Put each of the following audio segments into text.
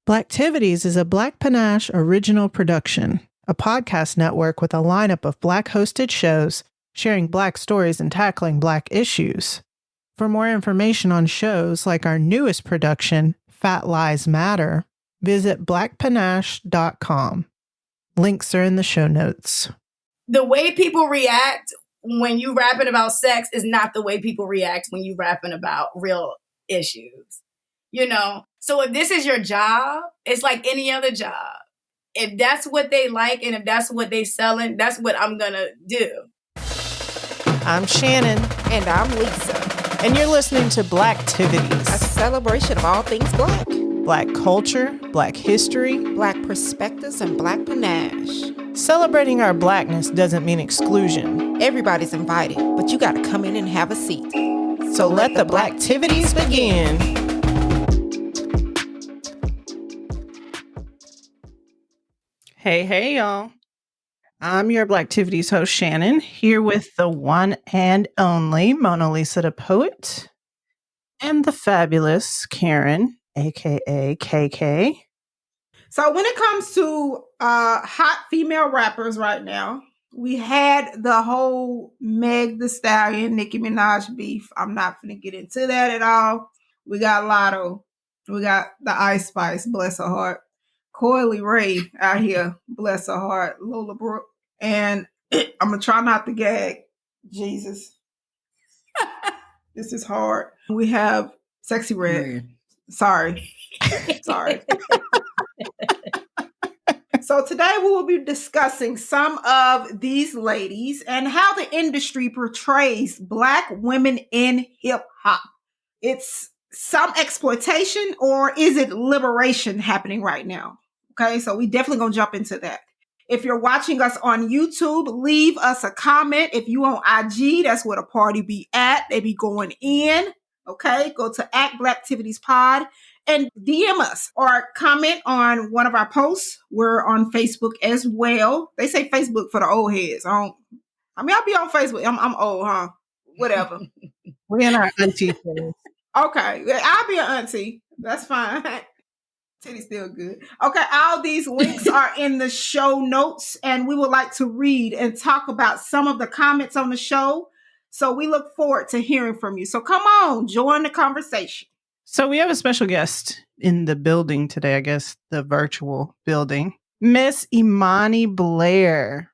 Blacktivities is a Black Panache original production, a podcast network with a lineup of Black-hosted shows sharing Black stories and tackling Black issues. For more information on shows like our newest production, Fat Lies Matter, visit blackpanache.com. Links are in the show notes. The way people react when you rapping about sex is not the way people react when you rapping about real issues. You know? So if this is your job, it's like any other job. If that's what they like and if that's what they selling, that's what I'm gonna do. I'm Shannon. And I'm Lisa. And you're listening to Blacktivities, a celebration of all things Black. Black culture, Black history, Black perspectives, and Black panache. Celebrating our Blackness doesn't mean exclusion. Everybody's invited, but you gotta come in and have a seat. So let the Blacktivities begin. Hey, y'all. I'm your Blacktivities host, Shannon, here with the one and only Mona Lisa the Poet and the fabulous Karen, a.k.a. KK. So when it comes to hot female rappers right now, we had the whole Meg Thee Stallion, Nikki Minaj beef. I'm not going to get into that at all. We got Latto. We got the Ice Spice, bless her heart. Coi Leray out here, bless her heart. Lola Brooke. And I'm going to try not to gag. Jesus. This is hard. We have Sexyy Red. Sorry. So today we will be discussing some of these ladies and how the industry portrays Black women in hip hop. It's some exploitation, or is it liberation happening right now? Okay, so we definitely gonna jump into that. If you're watching us on YouTube, leave us a comment. If you on IG, that's where the party be at. They be going in. Okay, go to @BlacktivitiesPod and DM us or comment on one of our posts. We're on Facebook as well. They say Facebook for the old heads. I'll be on Facebook. I'm old, huh? Whatever. We're in our auntie phase. Okay, I'll be an auntie. That's fine. Titty's still good. Okay, all these links are in the show notes, and we would like to read and talk about some of the comments on the show. So we look forward to hearing from you. So come on, join the conversation. So we have a special guest in the building today, I guess the virtual building, Miss Imani Blair.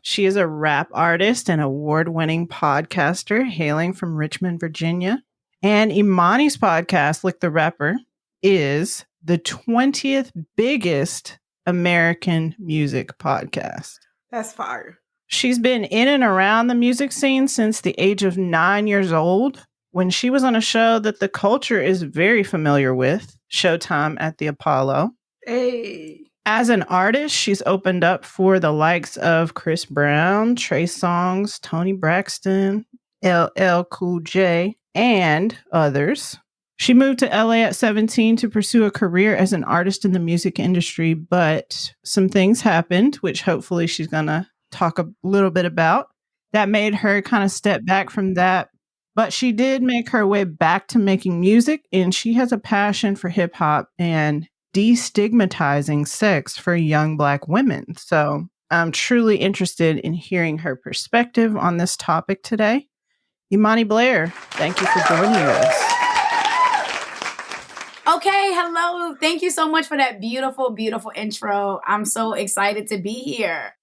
She is a rap artist and award-winning podcaster hailing from Richmond, Virginia. And Imani's podcast, Lick the Rapper, is the 20th biggest American music podcast. That's fire. She's been in and around the music scene since the age of 9 years old, when she was on a show that the culture is very familiar with, Showtime at the Apollo. Hey. As an artist, she's opened up for the likes of Chris Brown, Trey Songz, Toni Braxton, LL Cool J, and others. She moved to LA at 17 to pursue a career as an artist in the music industry, but some things happened, which hopefully she's going to talk a little bit about, that made her kind of step back from that. But she did make her way back to making music, and she has a passion for hip hop and destigmatizing sex for young Black women. So I'm truly interested in hearing her perspective on this topic today. Imani Blair, thank you for joining us. Okay, hello. Thank you so much for that beautiful, beautiful intro. I'm so excited to be here.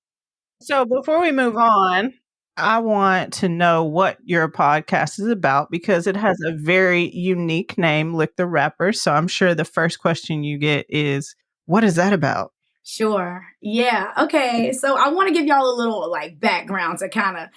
So before we move on, I want to know what your podcast is about, because it has a very unique name, Lick the Rapper. So I'm sure the first question you get is, what is that about? Sure. Yeah. Okay. So I want to give y'all a little background to kind of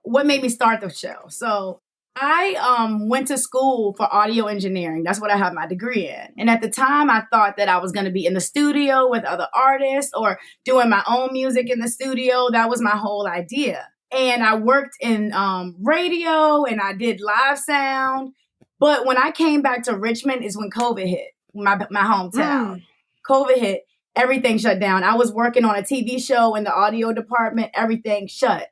what made me start the show. So I went to school for audio engineering. That's what I have my degree in. And at the time, I thought that I was going to be in the studio with other artists or doing my own music in the studio. That was my whole idea. And I worked in radio and I did live sound. But when I came back to Richmond is when COVID hit, my hometown. COVID hit, everything shut down. I was working on a TV show in the audio department. Everything shut,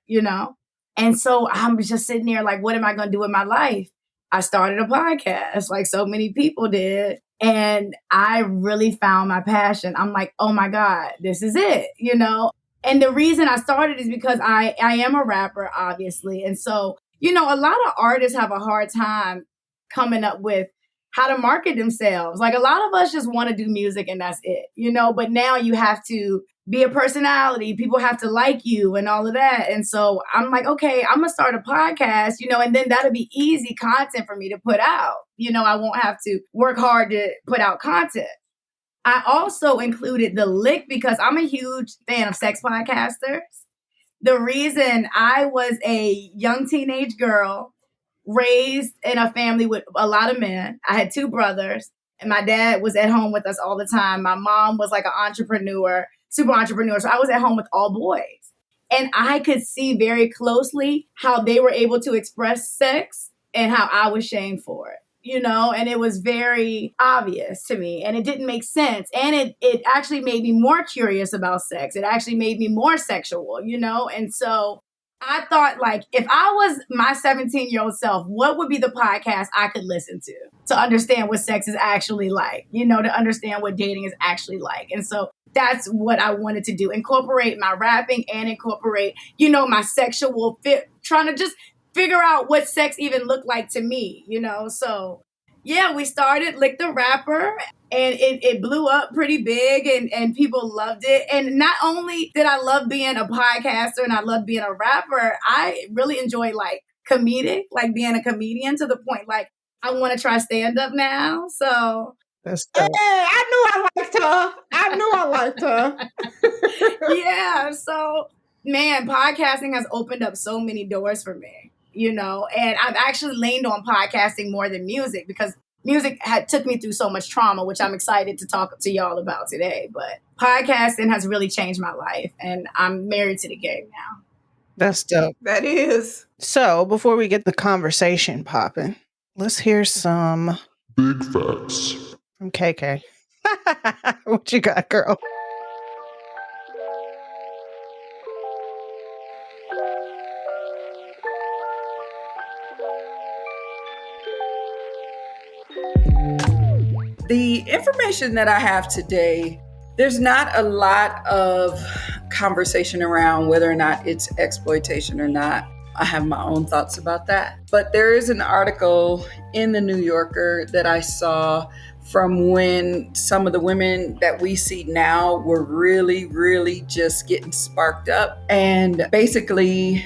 And so I'm just sitting there like, what am I going to do with my life? I started a podcast like so many people did. And I really found my passion. I'm like, oh my God, this is it, you know? And the reason I started is because I am a rapper, obviously. And so, you know, a lot of artists have a hard time coming up with how to market themselves. Like a lot of us just want to do music and that's it, you know, but now you have to be a personality. People have to like you and all of that. And so I'm like, okay, I'm going to start a podcast, you know, and then that'll be easy content for me to put out. You know, I won't have to work hard to put out content. I also included The Lick because I'm a huge fan of sex podcasters. The reason I was a young teenage girl raised in a family with a lot of men. I had 2 brothers and my dad was at home with us all the time. My mom was like an entrepreneur, super entrepreneur. So I was at home with all boys. And I could see very closely how they were able to express sex and how I was shamed for it, you know, and it was very obvious to me and it didn't make sense. And it actually made me more curious about sex. It actually made me more sexual, you know, and so I thought, like, if I was my 17-year-old self, what would be the podcast I could listen to understand what sex is actually like, you know, to understand what dating is actually like. And so that's what I wanted to do, incorporate my rapping and incorporate, you know, my sexual fit, trying to just figure out what sex even looked like to me, you know. So, yeah, we started Lick the Rapper. And it blew up pretty big and people loved it. And not only did I love being a podcaster and I love being a rapper, I really enjoy like being a comedian to the point like I want to try stand up now. So That's Hey, dope. I knew I liked her. yeah, so man, podcasting has opened up so many doors for me, you know, and I've actually leaned on podcasting more than music because music had took me through so much trauma, which I'm excited to talk to y'all about today. But podcasting has really changed my life, and I'm married to the game now. That's dope. That is. So before we get the conversation popping, let's hear some Big facts. from KK. What you got, girl? The information that I have today, there's not a lot of conversation around whether or not it's exploitation or not. I have my own thoughts about that. But there is an article in the New Yorker that I saw from when some of the women that we see now were really, really just getting sparked up. And basically,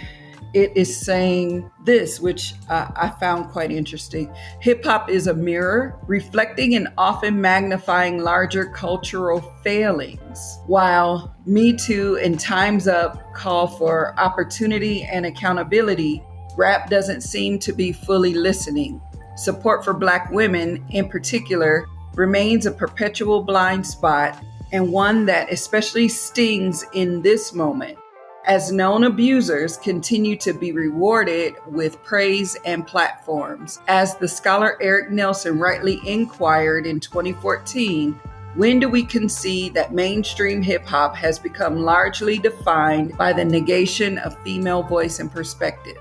it is saying this, which I found quite interesting. Hip hop is a mirror, reflecting and often magnifying larger cultural failings. While Me Too and Time's Up call for opportunity and accountability, rap doesn't seem to be fully listening. Support for Black women, in particular, remains a perpetual blind spot and one that especially stings in this moment, as known abusers continue to be rewarded with praise and platforms. As the scholar Eric Nelson rightly inquired in 2014, when do we concede that mainstream hip-hop has become largely defined by the negation of female voice and perspective?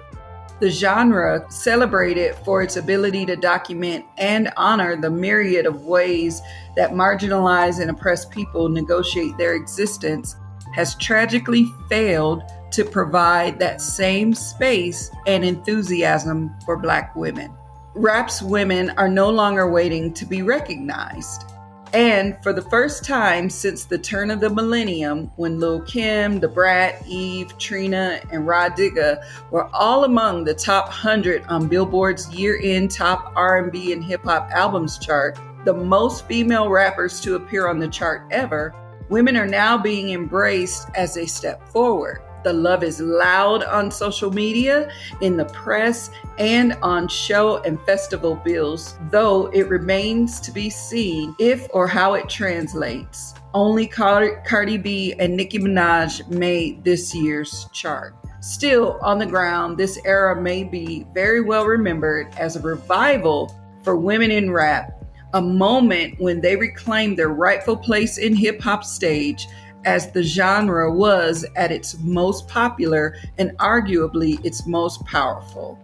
The genre, celebrated for its ability to document and honor the myriad of ways that marginalized and oppressed people negotiate their existence, has tragically failed to provide that same space and enthusiasm for Black women. Rap's women are no longer waiting to be recognized. And for the first time since the turn of the millennium, when Lil' Kim, Da Brat, Eve, Trina, and Rah Digga were all among the top 100 on Billboard's year-end top R&B and hip-hop albums chart, the most female rappers to appear on the chart ever, women are now being embraced as they step forward. The love is loud on social media, in the press, and on show and festival bills, though it remains to be seen if or how it translates. Only Cardi B and Nikki Minaj made this year's chart. Still, on the ground, this era may be very well remembered as a revival for women in rap, a moment when they reclaimed their rightful place in hip-hop stage as the genre was at its most popular and arguably its most powerful.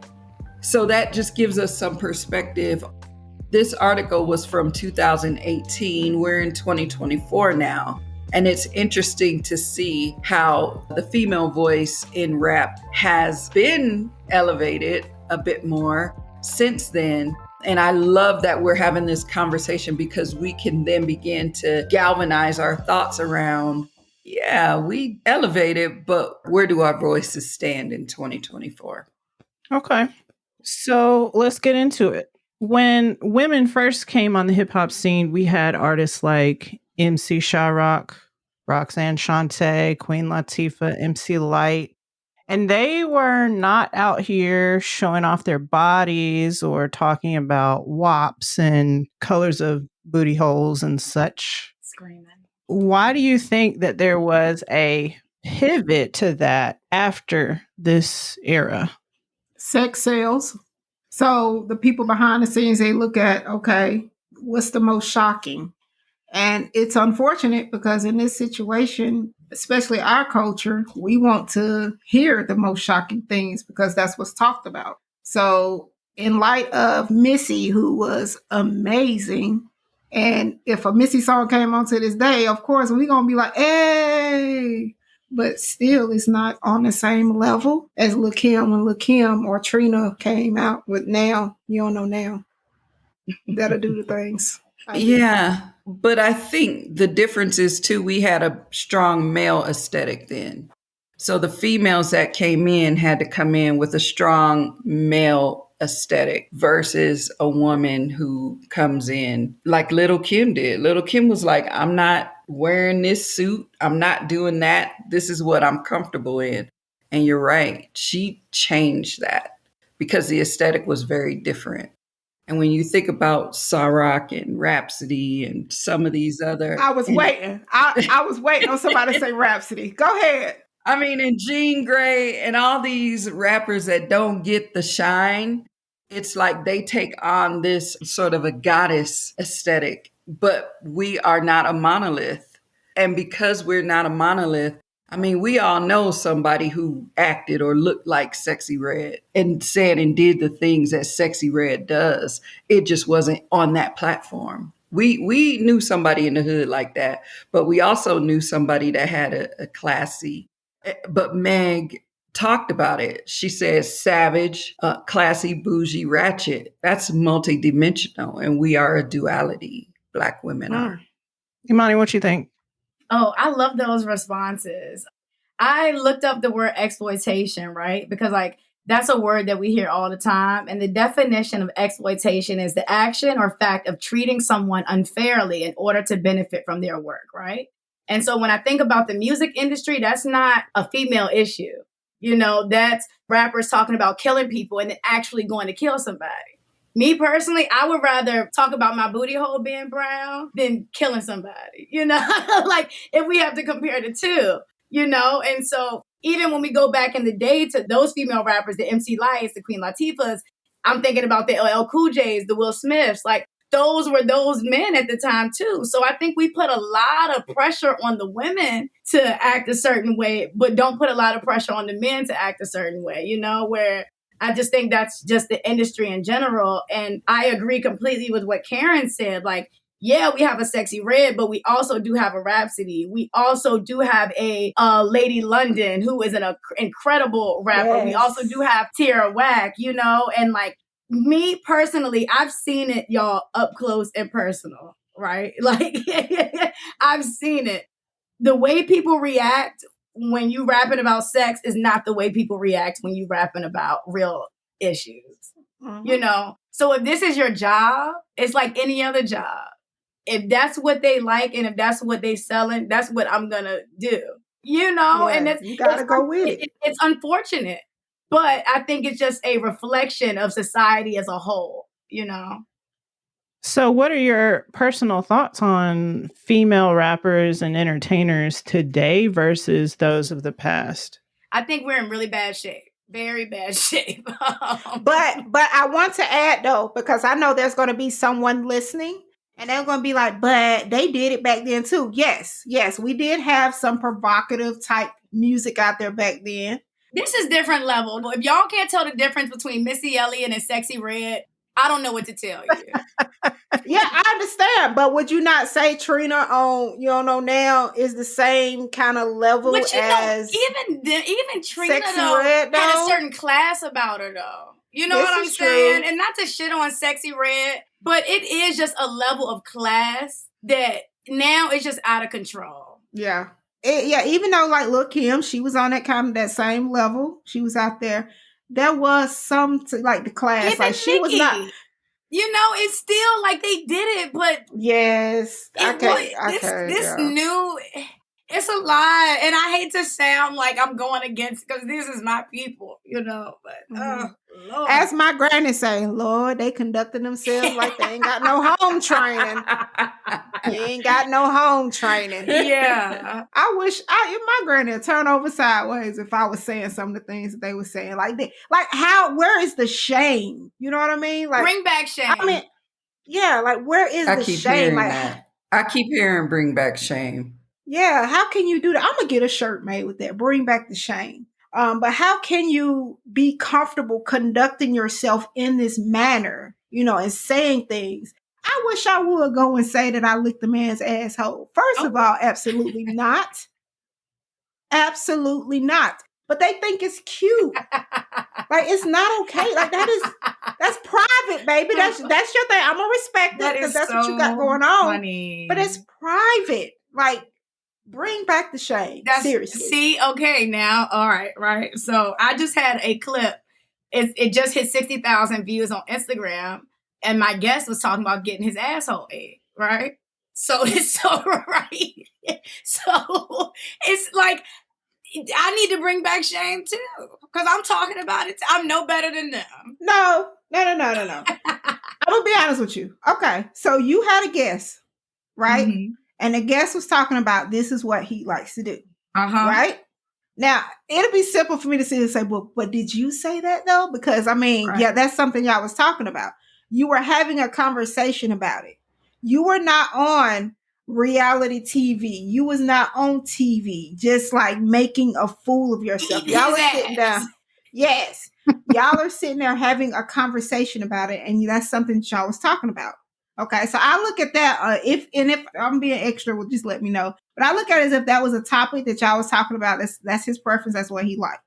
So that just gives us some perspective This article was from 2018. We're in 2024 now. And it's interesting to see how the female voice in rap has been elevated a bit more since then. And I love that we're having this conversation because we can then begin to galvanize our thoughts around, yeah, we elevated, but where do our voices stand in 2024? Okay. So let's get into it. When women first came on the hip hop scene, we had artists like MC Shyrock, Roxanne Shante, Queen Latifah, MC Light, and they were not out here showing off their bodies or talking about wops and colors of booty holes and such. Screaming. Why do you think that there was a pivot to that after this era? Sex sales. So the people behind the scenes, they look at, okay, what's the most shocking? And it's unfortunate because in this situation, especially our culture, we want to hear the most shocking things because that's what's talked about. So in light of Missy, who was amazing, and if a Missy song came on to this day, of course, we're going to be like, hey, but still it's not on the same level as Lil' Kim when Lil' Kim or Trina came out with Now. You don't know Now. That'll do the things. Yeah, but I think the difference is too, we had a strong male aesthetic then. So the females that came in had to come in with a strong male aesthetic versus a woman who comes in like Little Kim did. Little Kim was like, I'm not wearing this suit. I'm not doing that. This is what I'm comfortable in. And you're right. She changed that because the aesthetic was very different. And when you think about Ciroc and Rhapsody and some of these other... I was waiting. I was waiting on somebody to say Rhapsody. Go ahead. I mean, and Jean Grey and all these rappers that don't get the shine, it's like they take on this sort of a goddess aesthetic, but we are not a monolith. And because we're not a monolith, I mean, we all know somebody who acted or looked like Sexyy Red and said and did the things that Sexyy Red does. It just wasn't on that platform. We knew somebody in the hood like that, but we also knew somebody that had a classy. But Meg talked about it. She says savage, classy, bougie, ratchet. That's multidimensional, and we are a duality. Black women are. Imani, what you think? Oh, I love those responses. I looked up the word exploitation, right? Because that's a word that we hear all the time. And the definition of exploitation is the action or fact of treating someone unfairly in order to benefit from their work, right? And so when I think about the music industry, that's not a female issue. You know, that's rappers talking about killing people and then actually going to kill somebody. Me personally, I would rather talk about my booty hole being brown than killing somebody, you know, like if we have to compare the two, you know. And so even when we go back in the day to those female rappers, the MC Lights, the Queen Latifahs, I'm thinking about the LL Cool J's, the Will Smiths, like those were those men at the time too. So I think we put a lot of pressure on the women to act a certain way, but don't put a lot of pressure on the men to act a certain way, you know, where I just think that's just the industry in general. And I agree completely with what Karen said. Like, yeah, we have a Sexyy Red, but we also do have a Rhapsody. We also do have a Lady London, who is an incredible rapper. Yes. We also do have Tierra Whack, you know, and like me personally, I've seen it, y'all, up close and personal, right? Like, I've seen it. The way people react when you rapping about sex is not the way people react when you rapping about real issues, you know? So if this is your job, it's like any other job. If that's what they like and if that's what they selling, that's what I'm gonna do, you know? Yeah, and you gotta go with it. It's unfortunate, but I think it's just a reflection of society as a whole, you know? So what are your personal thoughts on female rappers and entertainers today versus those of the past? I think we're in really bad shape. Very bad shape. But I want to add though, because I know there's going to be someone listening and they're going to be like, but they did it back then too. Yes, we did have some provocative type music out there back then. This is different level. If y'all can't tell the difference between Missy Elliott and Sexyy Red, I don't know what to tell you. Yeah, I understand. But would you not say Trina on You Don't Know Now is the same kind of level But you as know, even Trina Sexyy though Red, had a though? certain class about her though. You know This what I'm is saying? true. And not to shit on Sexyy Red, but it is just a level of class that now it's just out of control. Yeah. Even though like Lil' Kim, she was on that kind of that same level. She was out there. There was some like the class. Even like she Nikki, was not. you know, it's still like they did it, but Yes. this new, it's a lot. And I hate to sound like I'm going against, because this is my people, you know, but Lord. As my granny say, Lord, they conducting themselves like they ain't got no home training. You ain't got no home training. Yeah. I wish my granny would turn over sideways if I was saying some of the things that they were saying. Where is the shame? You know what I mean? Like, bring back shame. I mean, yeah, like where is the shame? Hearing Like, that. I keep hearing bring back shame. Yeah, how can you do that? I'm gonna get a shirt made with that. Bring back the shame. But how can you be comfortable conducting yourself in this manner, and saying things? I wish I would go and say that I licked the man's asshole. First of all, absolutely not. Absolutely not. But they think it's cute. Like, it's not okay. Like, that's private, baby. That's your thing. I'm gonna respect it because that's what you got going on. Funny. But it's private. Like, bring back the shame. Seriously. See, okay, now, all right, right. So I just had a clip. It just hit 60,000 views on Instagram, and my guest was talking about getting his asshole ate, right? So it's so right. So it's like, I need to bring back shame too, because I'm talking about it. I'm no better than them. No. I'm gonna be honest with you. Okay, so you had a guest, right? Mm-hmm. And the guest was talking about this is what he likes to do, right? Now, it'll be simple for me to sit and say, well, but did you say that though? Because I mean, yeah, that's something y'all was talking about. You were having a conversation about it. You were not on reality TV. You was not on TV, just like making a fool of yourself. Y'all are sitting down. Yes. Y'all are sitting there having a conversation about it. And that's something y'all was talking about. Okay. So I look at that. If I'm being extra, well, just let me know. But I look at it as if that was a topic that y'all was talking about. That's his preference. That's what he liked.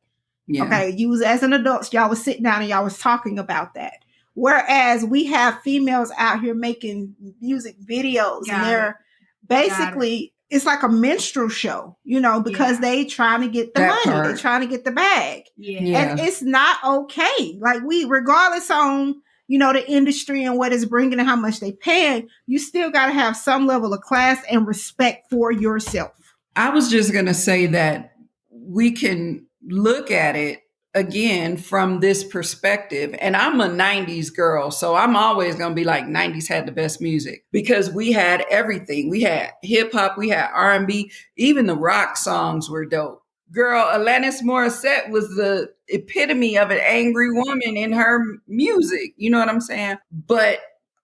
Yeah. Okay. You was as an adult, y'all was sitting down and y'all was talking about that. Whereas we have females out here making music videos and they're basically, it's like a minstrel show, because they trying to get the money. They're trying to get the bag. And it's not okay. Like regardless on, the industry and what it's bringing and how much they paying, you still got to have some level of class and respect for yourself. I was just going to say that we can look at it again from this perspective. And I'm a 90s girl, so I'm always going to be like 90s had the best music because we had everything. We had hip hop, we had R&B, even the rock songs were dope. Girl, Alanis Morissette was the epitome of an angry woman in her music. You know what I'm saying? But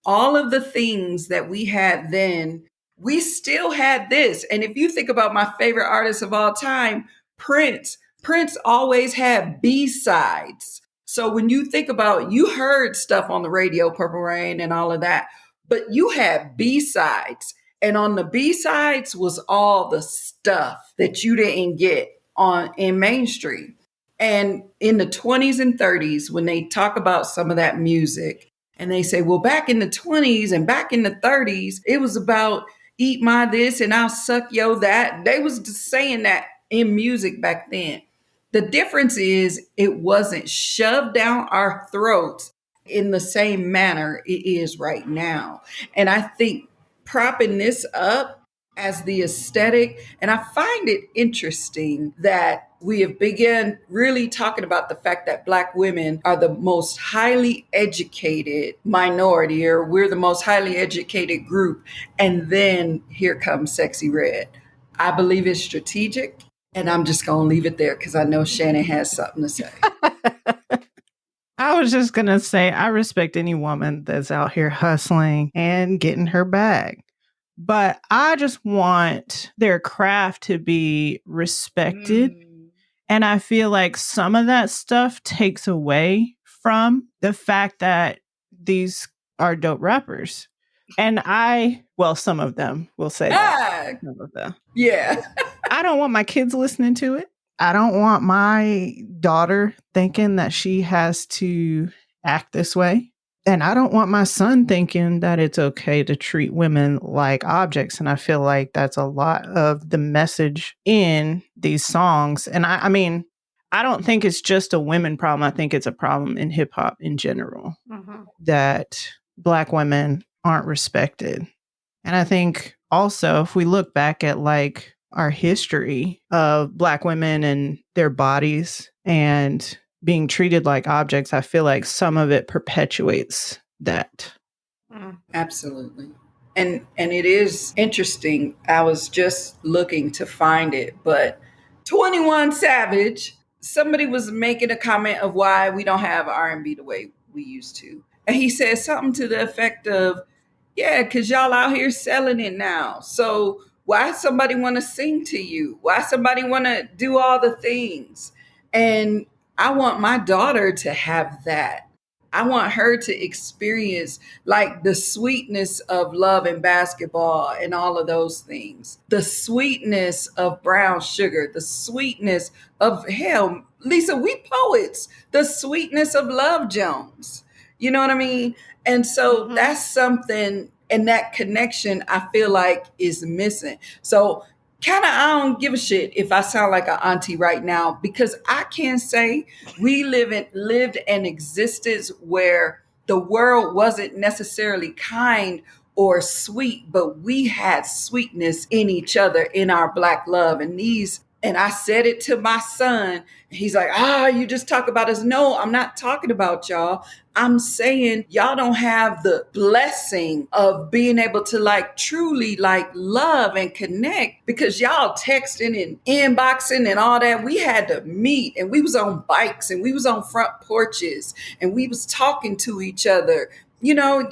all of the things that we had then, we still had this. And if you think about my favorite artist of all time, Prince always had B-sides. So when you think about, you heard stuff on the radio, Purple Rain and all of that, but you had B-sides. And on the B-sides was all the stuff that you didn't get in mainstream. And in the 20s and 30s, when they talk about some of that music and they say, well, back in the 20s and back in the 30s, it was about eat my this and I'll suck yo that. They was just saying that in music back then. The difference is it wasn't shoved down our throats in the same manner it is right now. And I think propping this up as the aesthetic, and I find it interesting that we have begun really talking about the fact that Black women are the most highly educated minority, or we're the most highly educated group. And then here comes Sexyy Red. I believe it's strategic. And I'm just going to leave it there because I know Shannon has something to say. I was just going to say, I respect any woman that's out here hustling and getting her bag. But I just want their craft to be respected. And I feel like some of that stuff takes away from the fact that these are dope rappers. And some of them will say that. Some of them. Yeah. I don't want my kids listening to it. I don't want my daughter thinking that she has to act this way. And I don't want my son thinking that it's okay to treat women like objects. And I feel like that's a lot of the message in these songs. And I mean, I don't think it's just a women problem. I think it's a problem in hip hop in general that Black women aren't respected. And I think also if we look back at like our history of Black women and their bodies and being treated like objects, I feel like some of it perpetuates that. Absolutely. And it is interesting. I was just looking to find it, but 21 Savage, somebody was making a comment of why we don't have R&B the way we used to. And he said something to the effect of, yeah, because y'all out here selling it now. So why somebody want to sing to you? Why somebody want to do all the things? And I want my daughter to have that. I want her to experience like the sweetness of love and basketball and all of those things. The sweetness of brown sugar, the sweetness of hell, Lisa, we poets, the sweetness of Love Jones. You know what I mean? And so that's something, and that connection I feel like is missing. So kind of, I don't give a shit if I sound like an auntie right now, because I can say we lived an existence where the world wasn't necessarily kind or sweet, but we had sweetness in each other, in our Black love. And I said it to my son. He's like, you just talk about us. No, I'm not talking about y'all. I'm saying y'all don't have the blessing of being able to like truly like love and connect, because y'all texting and inboxing and all that. We had to meet, and we was on bikes and we was on front porches and we was talking to each other. You know,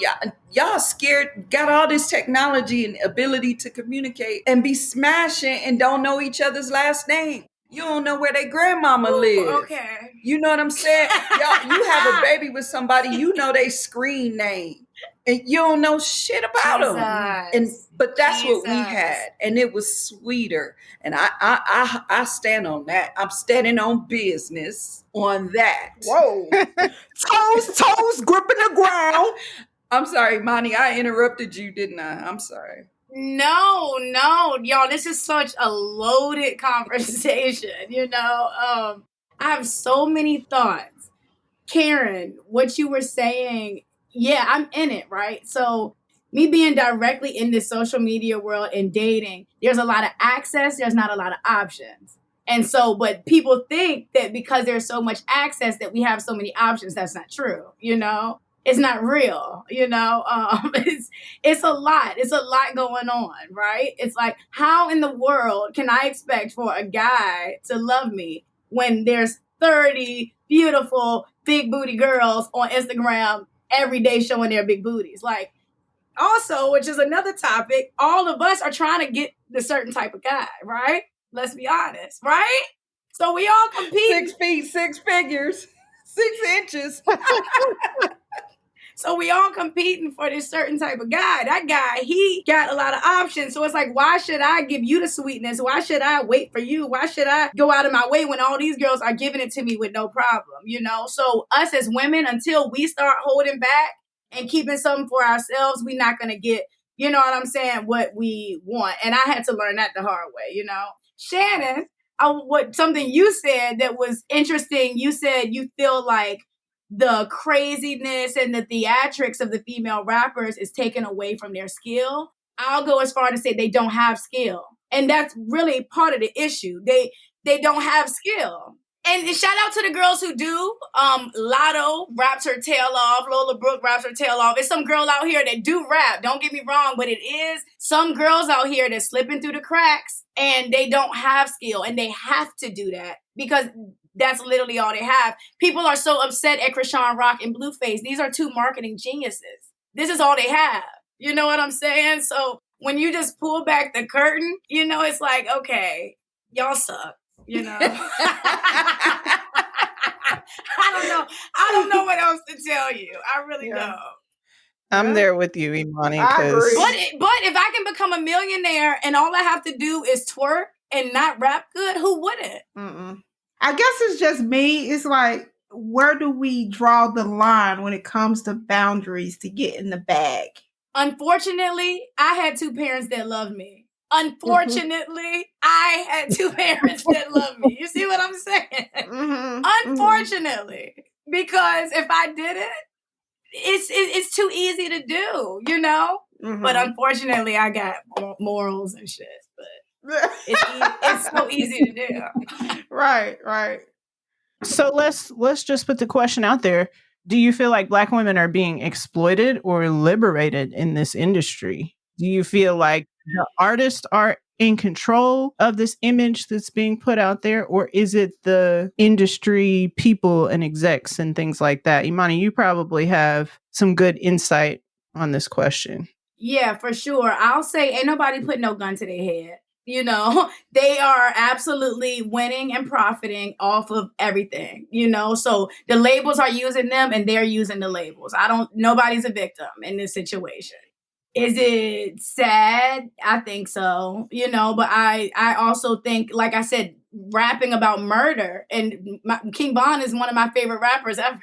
y'all scared, got all this technology and ability to communicate and be smashing and don't know each other's last name. You don't know where their grandmama lives. Okay. You know what I'm saying? Y'all, you have a baby with somebody, you know they screen name, and you don't know shit about them. But that's what we had, and it was sweeter. And I stand on that. I'm standing on business on that. Whoa. toes gripping the ground. I'm sorry, Monty, I interrupted you, didn't I? I'm sorry. No, y'all, this is such a loaded conversation, you know? I have so many thoughts. Karen, what you were saying, yeah, I'm in it, right? So me being directly in this social media world and dating, there's a lot of access, there's not a lot of options. And so, but people think that because there's so much access that we have so many options. That's not true, you know? It's not real, you know? It's a lot. It's a lot going on, right? It's like, how in the world can I expect for a guy to love me when there's 30 beautiful big booty girls on Instagram every day showing their big booties? Like, also, which is another topic, all of us are trying to get the certain type of guy, right? Let's be honest, right? So we all compete. 6 feet, 6 figures, 6 inches. So we all competing for this certain type of guy. That guy, he got a lot of options. So it's like, why should I give you the sweetness? Why should I wait for you? Why should I go out of my way when all these girls are giving it to me with no problem, you know? So us as women, until we start holding back and keeping something for ourselves, we're not going to get, you know what I'm saying, what we want. And I had to learn that the hard way, you know? Shannon, something you said that was interesting, you said you feel like the craziness and the theatrics of the female rappers is taken away from their skill. I'll go as far to say they don't have skill. And that's really part of the issue. They don't have skill. And shout out to the girls who do. Latto raps her tail off. Lola Brooke raps her tail off. It's some girl out here that do rap. Don't get me wrong, but it is some girls out here that's slipping through the cracks and they don't have skill, and they have to do that because that's literally all they have. People are so upset at Krishan Rock and Blueface. These are two marketing geniuses. This is all they have. You know what I'm saying? So when you just pull back the curtain, you know, it's like, okay, y'all suck, you know? I don't know what else to tell you. I really don't. I'm there with you, Imani. I agree. But if I can become a millionaire and all I have to do is twerk and not rap good, who wouldn't? I guess it's just me. It's like, where do we draw the line when it comes to boundaries to get in the bag? Unfortunately, I had two parents that loved me. Unfortunately, I had two parents that loved me. You see what I'm saying? Unfortunately, because if I did it, it's too easy to do, you know? But unfortunately, I got morals and shit. But it's so easy to do. Right. So let's just put the question out there. Do you feel like Black women are being exploited or liberated in this industry? Do you feel like the artists are in control of this image that's being put out there, or is it the industry people and execs and things like that? Imani, you probably have some good insight on this question. Yeah, for sure. I'll say ain't nobody put no gun to their head. You know, they are absolutely winning and profiting off of everything, you know? So the labels are using them and they're using the labels. Nobody's a victim in this situation. Is it sad? I think so, you know, but I also think, like I said, rapping about murder, and King Von is one of my favorite rappers ever,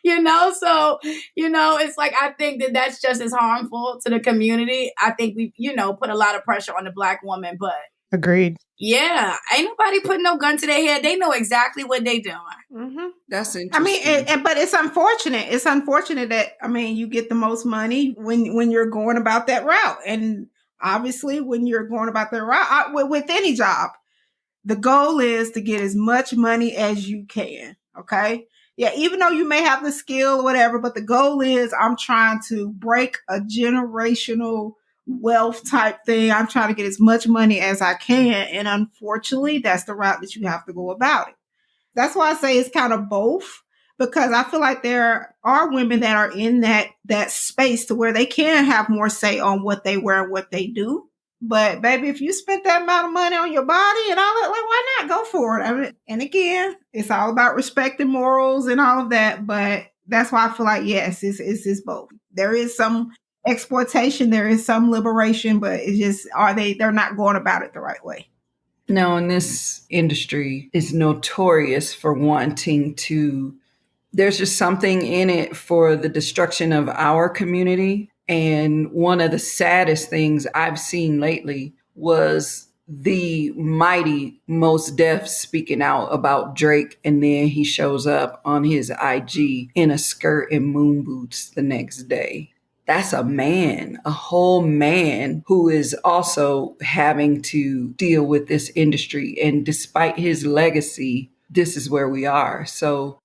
you know? So, you know, it's like, I think that that's just as harmful to the community. I think we, you know, put a lot of pressure on the Black woman, but agreed. Yeah, ain't nobody putting no gun to their head. They know exactly what they doing. That's interesting. I mean, but it's unfortunate. It's unfortunate that, I mean, you get the most money when you're going about that route. And obviously, when you're going about that route, with any job, the goal is to get as much money as you can. Okay. Yeah. Even though you may have the skill or whatever, but the goal is I'm trying to break a generational wealth type thing. I'm trying to get as much money as I can. And unfortunately, that's the route that you have to go about it. That's why I say it's kind of both, because I feel like there are women that are in that space to where they can have more say on what they wear and what they do. But baby, if you spent that amount of money on your body and all that, like, why not go for it? I mean, and again, it's all about respect and morals and all of that. But that's why I feel like, yes, it's both. There is some exploitation, there is some liberation, but it's just, they're not going about it the right way. No, and this industry is notorious for wanting to, there's just something in it for the destruction of our community. And one of the saddest things I've seen lately was the mighty Mos Def speaking out about Drake. And then he shows up on his IG in a skirt and moon boots the next day. That's a man, a whole man who is also having to deal with this industry. And despite his legacy, this is where we are. So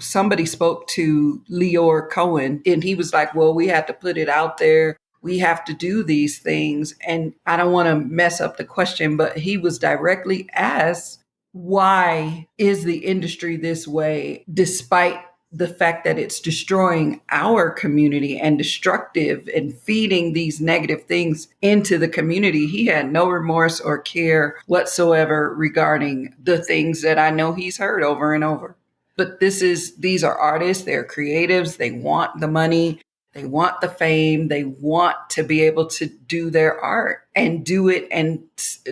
somebody spoke to Leor Cohen and he was like, well, we have to put it out there. We have to do these things. And I don't want to mess up the question, but he was directly asked, why is the industry this way, despite the fact that it's destroying our community and destructive and feeding these negative things into the community? He had no remorse or care whatsoever regarding the things that I know he's heard over and over. But these are artists, they're creatives, they want the money, they want the fame, they want to be able to do their art and do it and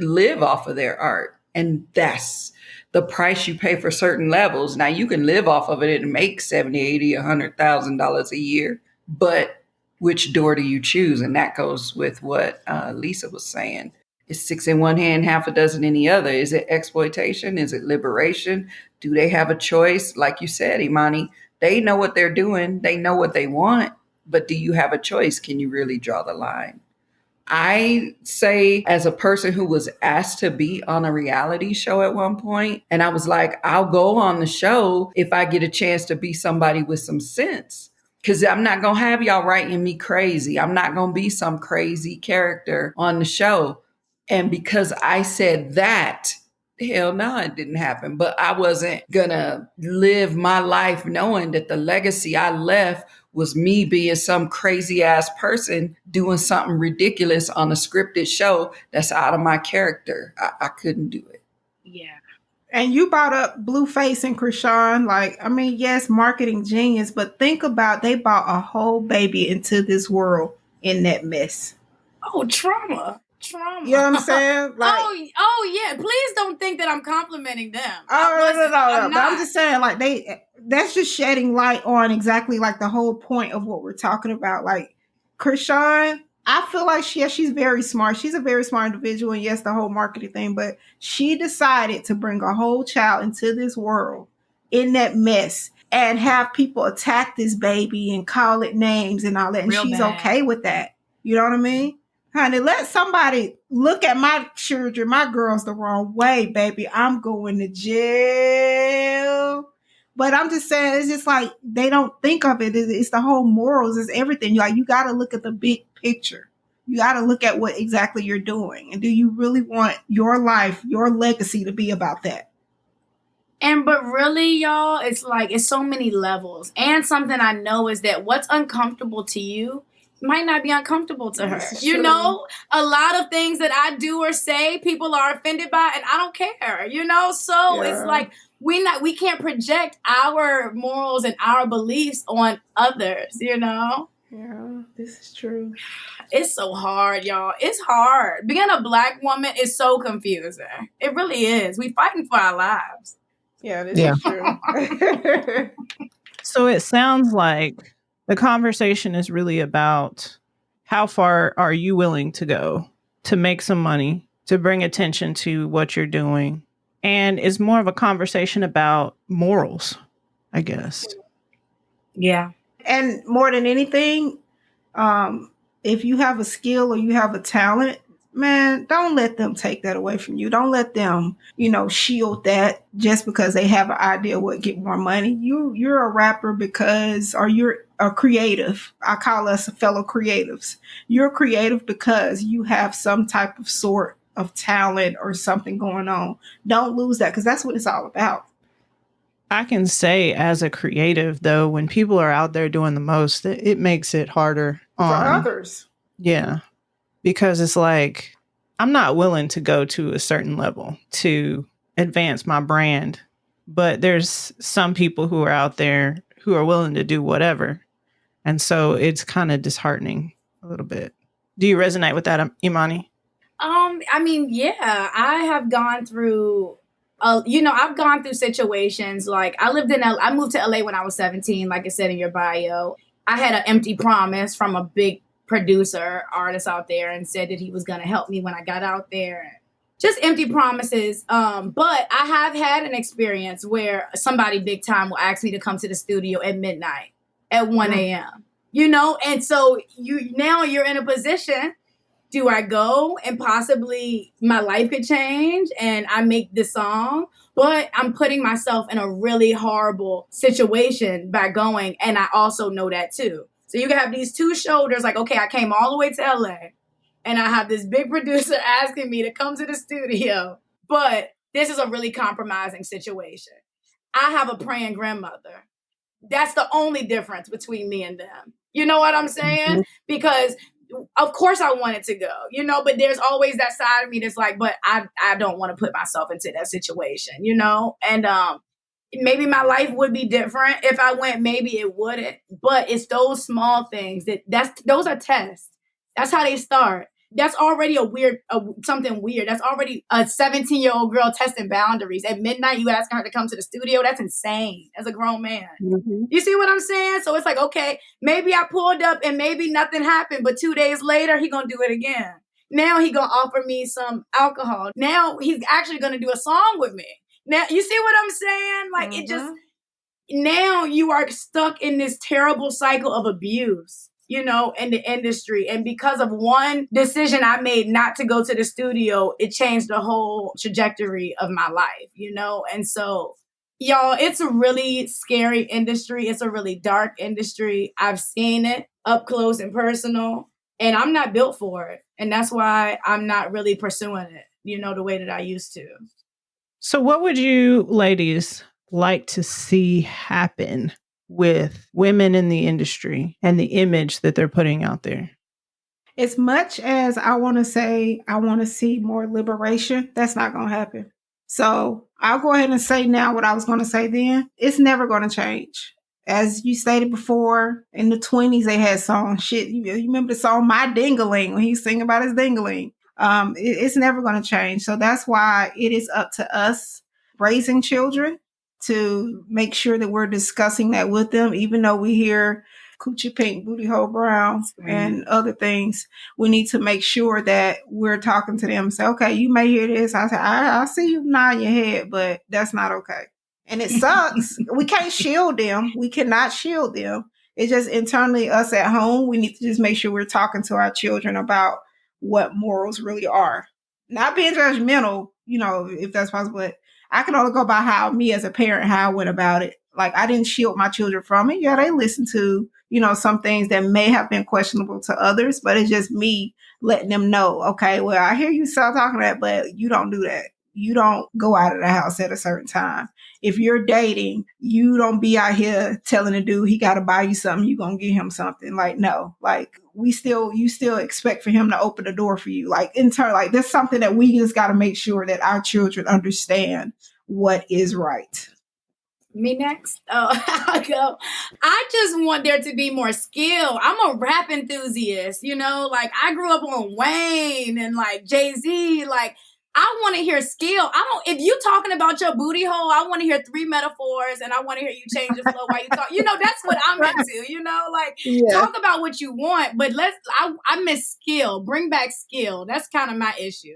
live off of their art. And that's the price you pay for certain levels. Now you can live off of it and make $70,000, $80,000, $100,000 a year, but which door do you choose? And that goes with what Lisa was saying. It's 6 in one hand, half a dozen in the other. Is it exploitation? Is it liberation? Do they have a choice? Like you said, Imani, they know what they're doing. They know what they want. But do you have a choice? Can you really draw the line? I say, as a person who was asked to be on a reality show at one point, and I was like, I'll go on the show if I get a chance to be somebody with some sense. Because I'm not going to have y'all writing me crazy. I'm not going to be some crazy character on the show. And because I said that, hell no, it didn't happen. But I wasn't going to live my life knowing that the legacy I left was me being some crazy ass person doing something ridiculous on a scripted show that's out of my character. I couldn't do it. Yeah. And you brought up Blueface and Krishan. Like, I mean, yes, marketing genius, but think about they brought a whole baby into this world in that mess. Oh, trauma. You know what I'm saying? Like, oh yeah. Please don't think that I'm complimenting them. no. But I'm just saying, like, that's just shedding light on exactly like the whole point of what we're talking about. Like, Krishan, I feel like she's very smart. She's a very smart individual, and yes, the whole marketing thing, but she decided to bring a whole child into this world in that mess and have people attack this baby and call it names and all that. And Real she's bad. okay with that. You know what I mean? Honey, let somebody look at my children, my girls the wrong way, baby. I'm going to jail. But I'm just saying, it's just like they don't think of it. It's the whole morals, it's everything. Like, you got to look at the big picture. You got to look at what exactly you're doing. And do you really want your life, your legacy to be about that? But really, y'all, it's like, it's so many levels. And something I know is that what's uncomfortable to you might not be uncomfortable to her. You know, a lot of things that I do or say, people are offended by, and I don't care, you know? So it's like, we can't project our morals and our beliefs on others, you know? Yeah, this is true. It's so hard, y'all. It's hard. Being a Black woman is so confusing. It really is. We fighting for our lives. Yeah, this is true. So it sounds like the conversation is really about how far are you willing to go to make some money, to bring attention to what you're doing. And it's more of a conversation about morals, I guess. Yeah. And more than anything, if you have a skill or you have a talent, man, don't let them take that away from you. Don't let them, shield that just because they have an idea what get more money. You're a rapper or you're a creative. I call us fellow creatives. You're creative because you have some type of sort of talent or something going on. Don't lose that, because that's what it's all about. I can say as a creative, though, when people are out there doing the most, it makes it harder for others. Yeah. Because it's like, I'm not willing to go to a certain level to advance my brand. But there's some people who are out there who are willing to do whatever. And so it's kind of disheartening a little bit. Do you resonate with that, Imani? I mean, yeah, I have gone through, I've gone through situations like I moved to LA when I was 17, like I said in your bio. I had an empty promise from a big artist out there, and said that he was going to help me when I got out there. Just empty promises. But I have had an experience where somebody big time will ask me to come to the studio at midnight at 1 a.m. And so you're in a position. Do I go and possibly my life could change and I make this song? But I'm putting myself in a really horrible situation by going. And I also know that too. So you can have these two shoulders, like, okay, I came all the way to LA and I have this big producer asking me to come to the studio, but this is a really compromising situation. I have a praying grandmother. That's the only difference between me and them. You know what I'm saying? Mm-hmm. Because of course I wanted to go, but there's always that side of me that's like, but I don't want to put myself into that situation, and maybe my life would be different if I went, maybe it wouldn't, but it's those small things those are tests. That's how they start. That's already something weird. That's already a 17-year-old girl testing boundaries. At midnight, you asking her to come to the studio. That's insane as a grown man. Mm-hmm. You see what I'm saying? So it's like, okay, maybe I pulled up and maybe nothing happened, but 2 days later, he gonna do it again. Now he gonna offer me some alcohol. Now he's actually gonna do a song with me. Now, you see what I'm saying? Like, mm-hmm. Now you are stuck in this terrible cycle of abuse, in the industry. And because of one decision I made not to go to the studio, it changed the whole trajectory of my life, And so, y'all, it's a really scary industry. It's a really dark industry. I've seen it up close and personal, and I'm not built for it. And that's why I'm not really pursuing it, the way that I used to. So what would you ladies like to see happen with women in the industry and the image that they're putting out there? As much as I want to say I want to see more liberation, that's not going to happen. So I'll go ahead and say now what I was going to say then. It's never going to change. As you stated before, in the 20s, they had songs. Shit, you remember the song My Dingaling when he sing about his dingaling. It's never going to change. So that's why it is up to us raising children to make sure that we're discussing that with them, even though we hear coochie pink, booty hole brown, and other things. We need to make sure that we're talking to them and say, okay, you may hear this. I see you nod your head, but that's not okay. And it sucks. We can't shield them. We cannot shield them. It's just internally us at home. We need to just make sure we're talking to our children about what morals really are. Not being judgmental, if that's possible, but I can only go by how me as a parent, how I went about it. Like, I didn't shield my children from it. Yeah, they listen to, some things that may have been questionable to others, but it's just me letting them know, okay, well, I hear you start talking that, but you don't do that. You don't go out of the house at a certain time. If you're dating, you don't be out here telling a dude he got to buy you something, you going to give him something. Like, no, like you still expect for him to open the door for you. Like, in turn, like that's something that we just got to make sure that our children understand what is right. Me next? Oh, I'll go. I just want there to be more skill. I'm a rap enthusiast, like I grew up on Wayne and like Jay-Z. Like, I want to hear skill. If you talking about your booty hole, I want to hear 3 metaphors and I want to hear you change your flow while you talk. That's what I'm into, Talk about what you want, but I miss skill. Bring back skill. That's kind of my issue,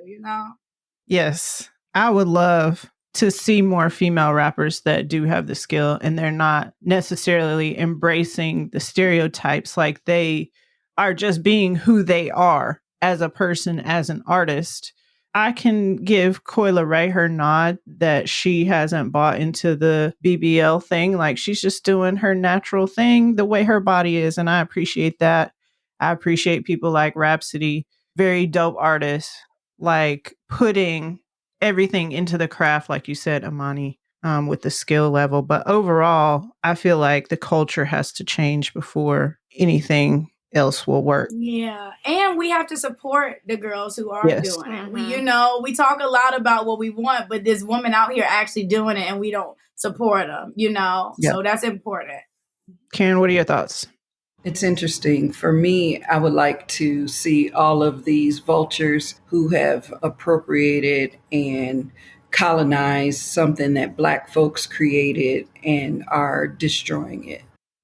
Yes. I would love to see more female rappers that do have the skill and they're not necessarily embracing the stereotypes, like they are just being who they are as a person, as an artist. I can give Coi Leray her nod that she hasn't bought into the BBL thing. Like, she's just doing her natural thing the way her body is. And I appreciate that. I appreciate people like Rhapsody, very dope artists, like putting everything into the craft, like you said, Amani, with the skill level. But overall, I feel like the culture has to change before anything else will work. Yeah. And we have to support the girls who are doing it. Mm-hmm. We talk a lot about what we want, but there's women out here actually doing it and we don't support them, So that's important. Karen, what are your thoughts? It's interesting. For me, I would like to see all of these vultures who have appropriated and colonized something that Black folks created and are destroying it.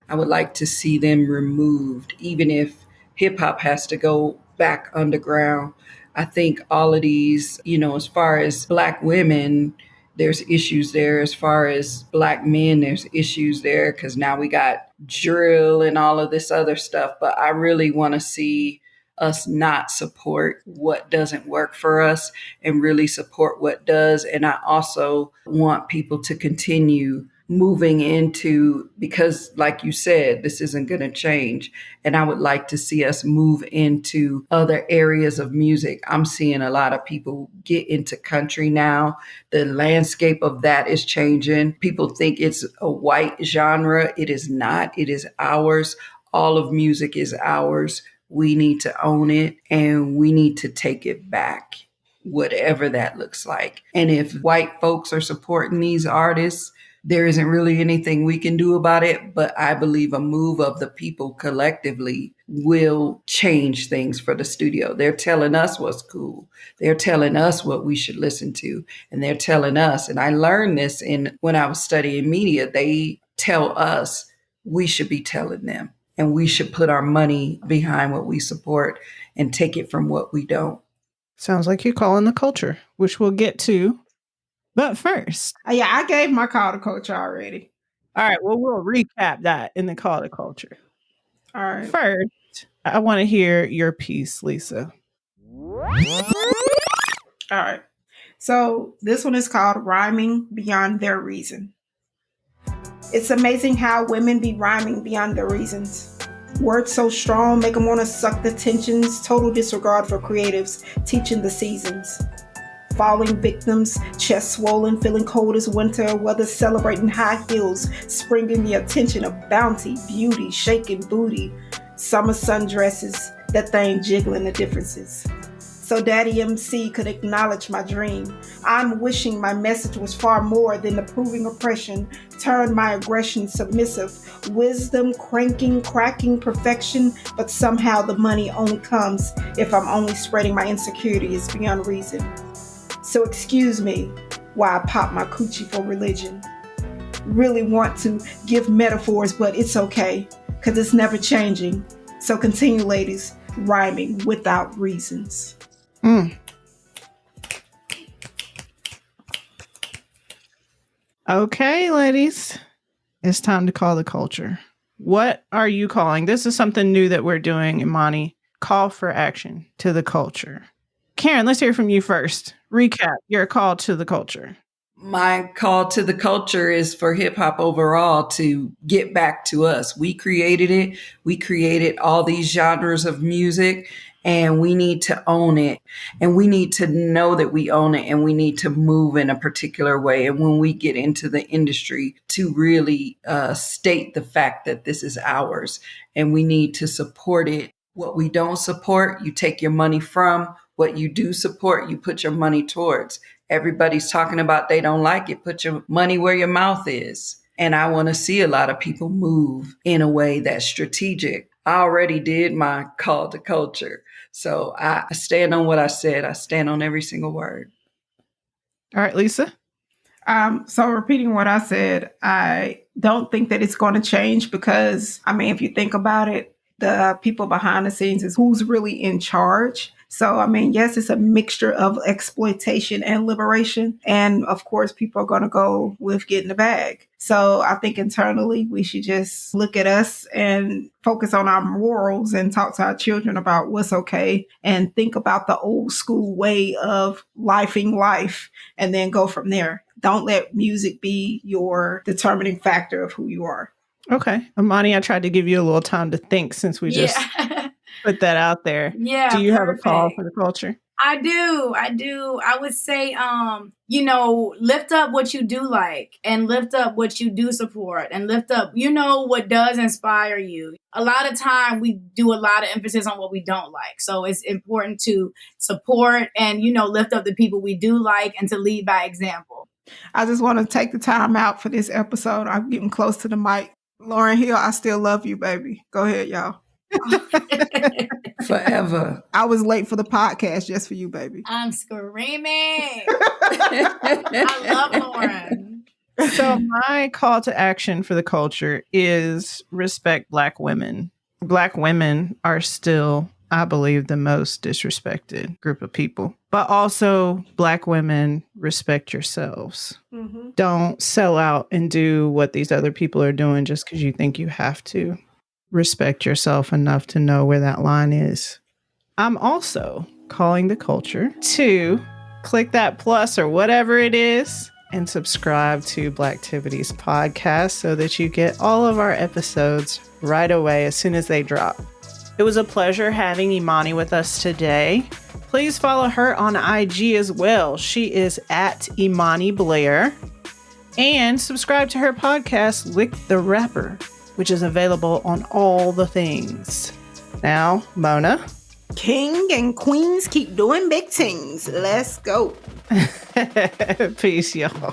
I would like to see them removed, even if hip hop has to go back underground. I think all of these, as far as Black women, there's issues there. As far as Black men, there's issues there because now we got drill and all of this other stuff. But I really want to see us not support what doesn't work for us and really support what does. And I also want people to continue moving into, because like you said, this isn't going to change. And I would like to see us move into other areas of music. I'm seeing a lot of people get into country now. The landscape of that is changing. People think it's a white genre. It is not. It is ours. All of music is ours. We need to own it and we need to take it back, whatever that looks like. And if white folks are supporting these artists, there isn't really anything we can do about it, but I believe a move of the people collectively will change things for the studio. They're telling us what's cool. They're telling us what we should listen to. And they're telling us, and I learned this when I was studying media, they tell us we should be telling them. And we should put our money behind what we support and take it from what we don't. Sounds like you're calling the culture, which we'll get to. But first. Yeah, I gave my call to culture already. All right, well, we'll recap that in the call to culture. All right. First, I want to hear your piece, Lisa. All right. So this one is called Rhyming Beyond Their Reason. It's amazing how women be rhyming beyond their reasons. Words so strong make them want to suck the tensions. Total disregard for creatives teaching the seasons. Falling victims, chest swollen, feeling cold as winter, weather celebrating high heels, springing the attention of bounty, beauty, shaking booty, summer sundresses, that thing jiggling the differences. so Daddy MC could acknowledge my dream. I'm wishing my message was far more than the proving oppression, turn my aggression submissive, wisdom cranking, cracking perfection, but somehow the money only comes if I'm only spreading my insecurities beyond reason. So excuse me while I pop my coochie for religion. Really want to give metaphors, but it's okay, because it's never changing. So continue, ladies, rhyming without reasons. Okay, ladies, it's time to call the culture. What are you calling? This is something new that we're doing, Imani. Call for action to the culture. Karen, let's hear from you first. Recap your call to the culture. My call to the culture is for hip hop overall to get back to us. We created it. We created all these genres of music, and we need to own it. And we need to know that we own it, and we need to move in a particular way. And when we get into the industry, to really state the fact that this is ours, and we need to support it. What we don't support, you take your money from. What you do support, you put your money towards. Everybody's talking about they don't like it. Put your money where your mouth is. And I want to see a lot of people move in a way that's strategic. I already did my call to culture. So I stand on what I said. I stand on every single word. All right, Lisa. So repeating what I said, I don't think that it's going to change because, if you think about it, the people behind the scenes is who's really in charge. So, yes, it's a mixture of exploitation and liberation. And of course, people are going to go with getting the bag. So I think internally, we should just look at us and focus on our morals and talk to our children about what's okay and think about the old school way of lifing life and then go from there. Don't let music be your determining factor of who you are. Okay. Imani, I tried to give you a little time to think since we just put that out there. Yeah. Do you perfect. have a call for the culture? I do. I would say, lift up what you do like and lift up what you do support and lift up, what does inspire you. A lot of time we do a lot of emphasis on what we don't like. So it's important to support and, lift up the people we do like and to lead by example. I just want to take the time out for this episode. I'm getting close to the mic. Lauryn Hill, I still love you, baby. Go ahead, y'all. Forever. I was late for the podcast just for you, baby. I'm screaming. I love Lauryn. So my call to action for the culture is respect Black women. Black women are still, I believe, the most disrespected group of people. But also, Black women, respect yourselves. Mm-hmm. Don't sell out and do what these other people are doing just because you think you have to. Respect yourself enough to know where that line is. I'm also calling the culture to click that plus or whatever it is and subscribe to Blacktivities podcast so that you get all of our episodes right away as soon as they drop. It was a pleasure having Imani with us today. Please follow her on IG as well. She is at Imani Blair. And subscribe to her podcast, Lick the Rapper, which is available on all the things. Now, Mona. King and queens keep doing big things. Let's go. Peace, y'all.